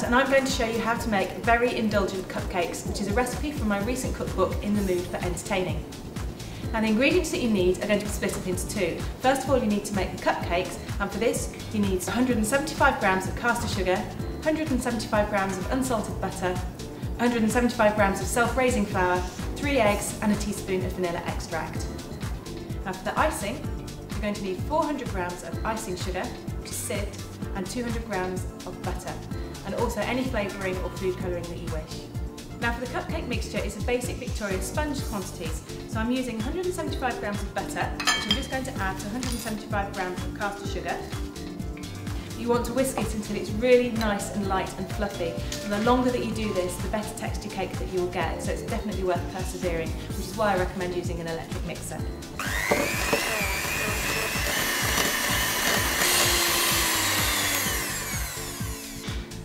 and I'm going to show you how to make very indulgent cupcakes, which is a recipe from my recent cookbook, In the Mood for Entertaining. Now the ingredients that you need are going to be split up into two. First of all, you need to make the cupcakes, and for this you need 175 grams of caster sugar, 175 grams of unsalted butter, 175 grams of self-raising flour, 3 eggs and a teaspoon of vanilla extract. Now for the icing, you're going to need 400 grams of icing sugar, which is sieved, and 200 grams of butter, and also any flavouring or food colouring that you wish. Now for the cupcake mixture, it's a basic Victoria sponge quantities, so I'm using 175 grams of butter, which I'm just going to add to 175 grams of caster sugar. You want to whisk it until it's really nice and light and fluffy, and the longer that you do this, the better texture cake that you will get, so it's definitely worth persevering, which is why I recommend using an electric mixer.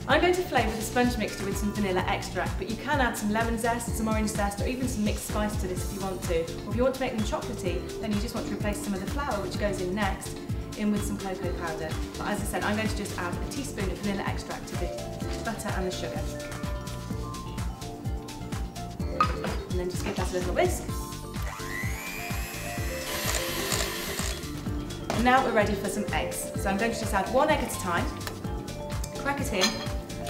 I'm going to flavour the sponge mixture with some vanilla extract, but you can add some lemon zest, some orange zest, or even some mixed spice to this if you want to. Or if you want to make them chocolatey, then you just want to replace some of the flour, which goes in next, in with some cocoa powder. But as I said, I'm going to just add a teaspoon of vanilla extract to the butter and the sugar. And then just give that a little whisk. And now we're ready for some eggs. So I'm going to just add 1 egg at a time, crack it in,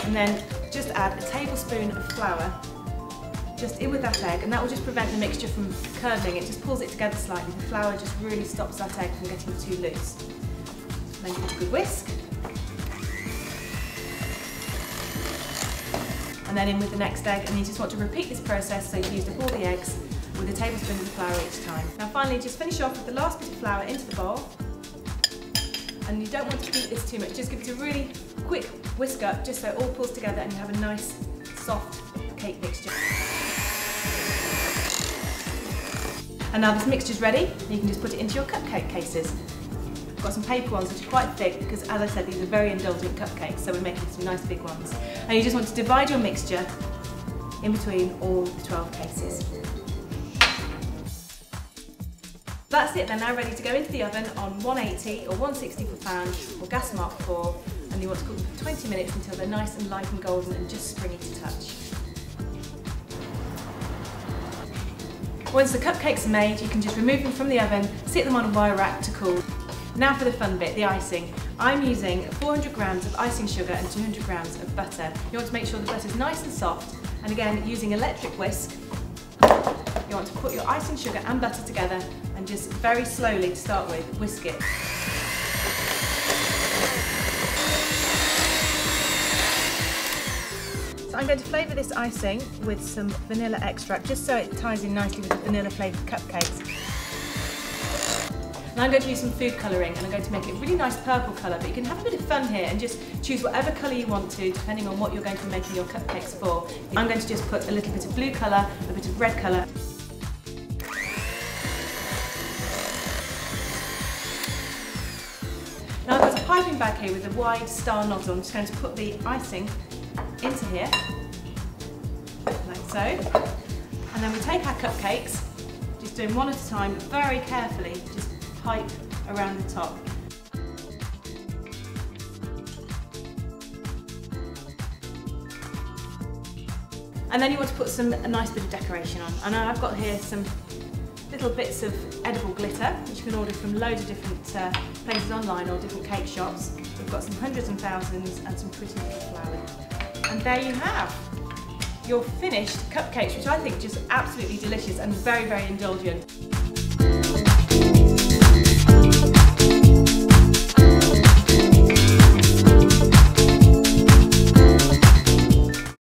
and then just add a tablespoon of flour just in with that egg, and that will just prevent the mixture from curdling. It just pulls it together slightly. The flour just really stops that egg from getting too loose. And then give it a good whisk. And then in with the next egg, and you just want to repeat this process so you've used up all the eggs with a tablespoon of the flour each time. Now finally, just finish off with the last bit of flour into the bowl. And you don't want to beat this too much, just give it a really quick whisk up just so it all pulls together and you have a nice soft cake mixture. And now this mixture's ready, you can just put it into your cupcake cases. I've got some paper ones which are quite thick because, as I said, these are very indulgent cupcakes, so we're making some nice big ones. And you just want to divide your mixture in between all the 12 cases. That's it, they're now ready to go into the oven on 180 or 160 per pound or gas mark 4, and you want to cook them for 20 minutes until they're nice and light and golden and just springy to touch. Once the cupcakes are made, you can just remove them from the oven, sit them on a wire rack to cool. Now for the fun bit, the icing. I'm using 400 grams of icing sugar and 200 grams of butter. You want to make sure the butter is nice and soft, and again, using electric whisk, you want to put your icing sugar and butter together and just very slowly, to start with, whisk it. So I'm going to flavour this icing with some vanilla extract just so it ties in nicely with the vanilla flavoured cupcakes. And I'm going to use some food colouring, and I'm going to make it a really nice purple colour, but you can have a bit of fun here and just choose whatever colour you want to depending on what you're going to be making your cupcakes for. I'm going to just put a little bit of blue colour, a bit of red colour. Now I've got a piping bag here with a wide star nozzle. I'm just going to put the icing into here, like so. And then we take our cupcakes, just doing one at a time, but very carefully, just pipe around the top. And then you want to put a nice bit of decoration on. And I've got here some little bits of edible glitter, which you can order from loads of different places online or different cake shops. We've got some hundreds and thousands and some pretty little flowers. And there you have your finished cupcakes, which I think are just absolutely delicious and very, very indulgent.